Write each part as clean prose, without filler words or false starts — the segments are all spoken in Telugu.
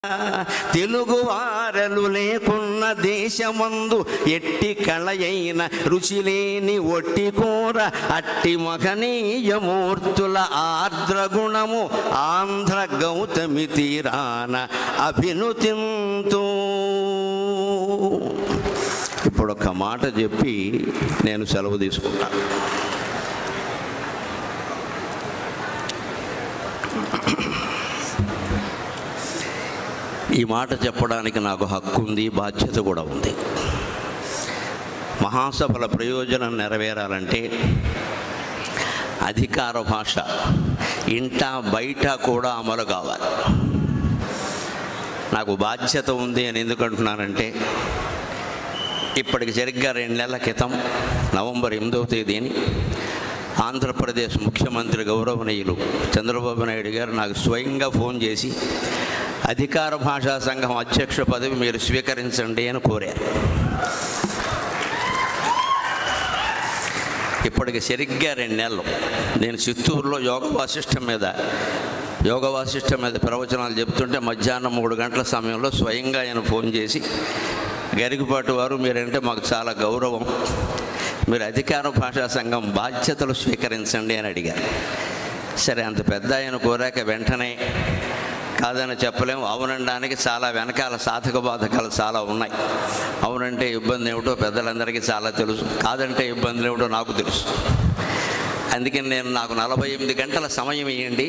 తెలుగు వారలు లేకున్న దేశమందు ఎట్టి కళయైన రుచి లేని ఒట్టి కూర అట్టి మహనీయమూర్తుల ఆర్ద్రగుణము ఆంధ్ర గౌతమి తీరాన అభినుతింతూ. ఇప్పుడు ఒక మాట చెప్పి నేను సెలవు తీసుకుంటాను. ఈ మాట చెప్పడానికి నాకు హక్కు ఉంది, బాధ్యత కూడా ఉంది. మహాసభల ప్రయోజనం నెరవేరాలంటే అధికార భాష ఇంట బయట కూడా అమలు కావాలి. నాకు బాధ్యత ఉంది అని ఎందుకంటున్నానంటే, ఇప్పటికి సరిగ్గా 2 నెలల క్రితం నవంబర్ 8వ తేదీని ఆంధ్రప్రదేశ్ ముఖ్యమంత్రి గౌరవనీయులు చంద్రబాబు నాయుడు గారు నాకు స్వయంగా ఫోన్ చేసి అధికార భాషా సంఘం అధ్యక్ష పదవి మీరు స్వీకరించండి అని కోరారు. ఇప్పటికి సరిగ్గా 2 నెలలు నేను చిత్తూరులో యోగ వాసిష్టం మీద ప్రవచనాలు చెబుతుంటే మధ్యాహ్నం 3 గంటల సమయంలో స్వయంగా ఆయన ఫోన్ చేసి, గరికపాటి వారు మీరంటే మాకు చాలా గౌరవం, మీరు అధికార భాషా సంఘం బాధ్యతలు స్వీకరించండి అని అడిగారు. సరే, అంత పెద్ద ఆయన కోరాక వెంటనే కాదని చెప్పలేము. అవునడానికి చాలా వెనకాల సాధక బాధకాలు చాలా ఉన్నాయి. అవునంటే ఇబ్బంది ఏమిటో పెద్దలందరికీ చాలా తెలుసు, కాదంటే ఇబ్బందులు ఏమిటో నాకు తెలుసు. అందుకని నాకు 48 గంటల సమయం ఇవ్వండి,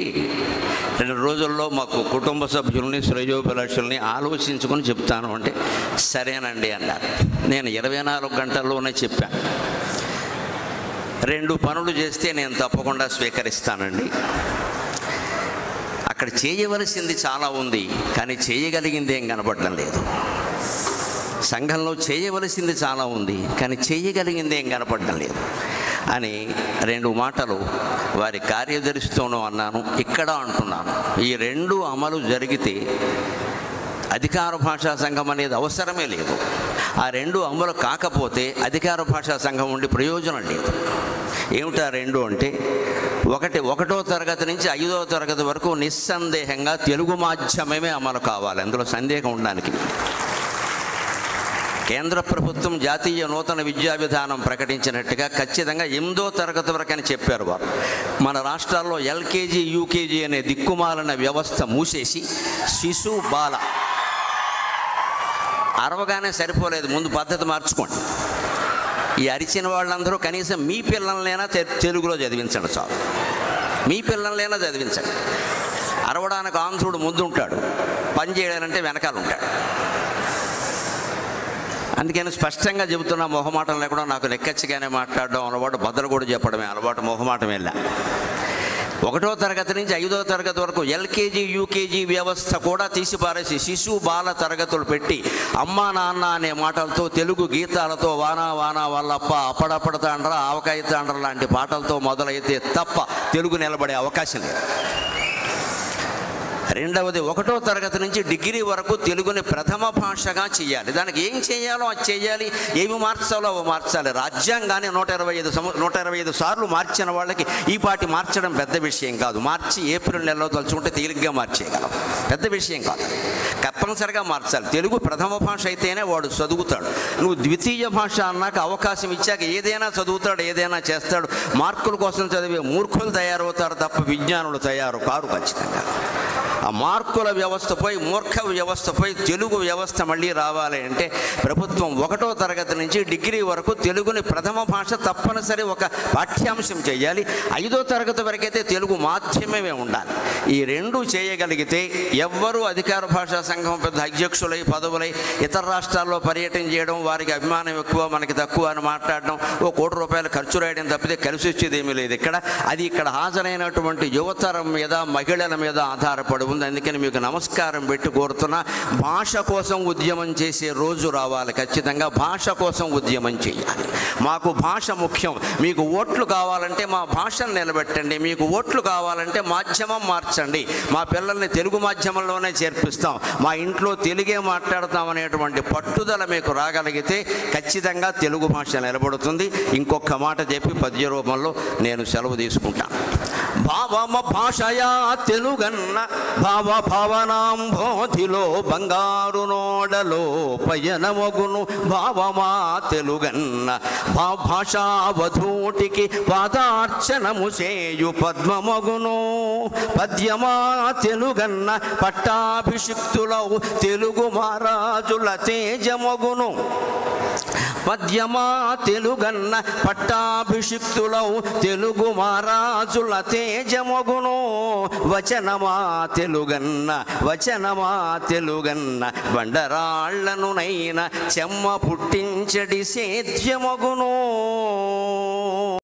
2 రోజుల్లో మాకు కుటుంబ సభ్యుల్ని శ్రేయోభిలాషుల్ని ఆలోచించుకొని చెప్తాను అంటే సరేనండి అన్నారు. నేను 24 గంటల్లోనే చెప్పాను. 2 పనులు చేస్తే నేను తప్పకుండా స్వీకరిస్తానండి. అక్కడ చేయవలసింది చాలా ఉంది, కానీ చేయగలిగింది ఏం కనపడడం లేదు. సంఘంలో చేయవలసింది చాలా ఉంది, కానీ చేయగలిగింది ఏం కనపడడం లేదు అని 2 మాటలు వారి కార్యదర్శితోనూ అన్నాను, ఇక్కడ అంటున్నాను. ఈ 2 అమలు జరిగితే అధికార భాషా సంఘం అనేది అవసరమే లేదు. ఆ 2 అమలు కాకపోతే అధికార భాషా సంఘం ఉండి ప్రయోజనం లేదు. ఏమిటా 2 అంటే, 1వ తరగతి నుంచి 5వ తరగతి వరకు నిస్సందేహంగా తెలుగు మాధ్యమమే అమలు కావాలి. అందులో సందేహం ఉండడానికి. కేంద్ర ప్రభుత్వం జాతీయ నూతన విద్యా విధానం ప్రకటించినట్టుగా ఖచ్చితంగా 8వ తరగతి వరకు అని చెప్పారు వారు. మన రాష్ట్రాల్లో ఎల్కేజీ యూకేజీ అనే దిక్కుమాలిన వ్యవస్థ మూసేసి శిశు బాల అరవగానే సరిపోలేదు, ముందు పద్ధతి మార్చుకోండి. ఈ అరిచిన వాళ్ళందరూ కనీసం మీ పిల్లలనైనా తెలుగులో చదివించండి చాలు. మీ పిల్లలనైనా చదివించండి. అరవడానికి ఆంధ్రుడు ముందు ఉంటాడు, పని చేయడాలంటే వెనకాల ఉంటాడు. అందుకని స్పష్టంగా చెబుతున్నా, మొహమాటం లేకుండా నాకు నెక్కచ్చిగానే మాట్లాడడం అలవాటు, బద్దలు కూడా చెప్పడమే అలవాటు, మొహమాటం వెళ్ళా. 1వ తరగతి నుంచి 5వ తరగతి వరకు ఎల్కేజీ యూకేజీ వ్యవస్థ కూడా తీసిపారేసి శిశు బాల తరగతులు పెట్టి అమ్మా నాన్న అనే మాటలతో, తెలుగు గీతాలతో, వానా వానా వాళ్ళప్ప, అప్పడప్పడ తాండ్ర, ఆవకాయ తాండ్ర లాంటి పాటలతో మొదలైతే తప్ప తెలుగు నిలబడే అవకాశం లేదు. రెండవది, 1వ తరగతి నుంచి డిగ్రీ వరకు తెలుగుని ప్రథమ భాషగా చేయాలి. దానికి ఏం చేయాలో అది చేయాలి, ఏమి మార్చాలో అవి మార్చాలి. రాజ్యాంగాన్ని 125 సార్లు మార్చిన వాళ్ళకి ఈ పాటి మార్చడం పెద్ద విషయం కాదు. మార్చి ఏప్రిల్ నెలలో తలుచుకుంటే తేలిగ్గా మార్చేయగలం, పెద్ద విషయం కాదు. తప్పనిసరిగా మార్చాలి. తెలుగు ప్రథమ భాష అయితేనే వాడు చదువుతాడు. నువ్వు ద్వితీయ భాష అన్నాక అవకాశం ఇచ్చాక ఏదైనా చదువుతాడు, ఏదైనా చేస్తాడు. మార్కుల కోసం చదివే మూర్ఖులు తయారవుతారు తప్ప విజ్ఞానులు తయారు కారు ఖచ్చితంగా. ఆ మార్కుల వ్యవస్థపై, మూర్ఖ వ్యవస్థపై తెలుగు వ్యవస్థ మళ్ళీ రావాలి అంటే ప్రభుత్వం 1వ తరగతి నుంచి డిగ్రీ వరకు తెలుగుని ప్రథమ భాష తప్పనిసరి ఒక పాఠ్యాంశం చేయాలి. 5వ తరగతి వరకైతే తెలుగు మాధ్యమమే ఉండాలి. ఈ 2 చేయగలిగితే ఎవ్వరూ అధికార భాషా సంఘం పెద్ద అధ్యక్షులై పదవులై ఇతర రాష్ట్రాల్లో పర్యటన చేయడం, వారికి అభిమానం ఎక్కువ మనకి తక్కువ అని మాట్లాడడం, ₹1 కోటి ఖర్చు రాయడం తప్పితే కలిసి వచ్చేది ఏమీ లేదు ఇక్కడ. అది ఇక్కడ హాజరైనటువంటి యువతరం మీద, మహిళల మీద ఆధారపడి ఉంది. అందుకని మీకు నమస్కారం పెట్టి కోరుతున్నా, భాష కోసం ఉద్యమం చేసే రోజు రావాలి. ఖచ్చితంగా భాష కోసం ఉద్యమం చేయాలి. మాకు భాష ముఖ్యం. మీకు ఓట్లు కావాలంటే మా భాషను నిలబెట్టండి, మీకు ఓట్లు కావాలంటే మాధ్యమం మార్చండి, మా పిల్లల్ని తెలుగు మాధ్యమంలోనే చేర్పిస్తాం, మా ఇంట్లో తెలుగే మాట్లాడతాం అనేటువంటి పట్టుదల మీకు రాగలిగితే ఖచ్చితంగా తెలుగు భాష నిలబడుతుంది. ఇంకొక మాట చెప్పి పద్య రూపంలో నేను సెలవు తీసుకుంటాను. భావమ భాషయా తెలుగన్న భావ భావనాంబోధిలో బంగారు నోడలో పయనమగును భావమా తెలుగన్న భాషావధూటికి పాదార్చనము చేయు పద్మమగును పద్యమా తెలుగన్న పట్టాభిషిక్తులౌ తెలుగు మహారాజుల తేజమగును పద్యమా తెలుగన్న పట్టాభిషిక్తులౌ తెలుగు మహారాజుల తేజమగును వచనమా తెలుగన్న బండరాళ్లను నైన చెమ్మ పుట్టించడి సేద్యమగును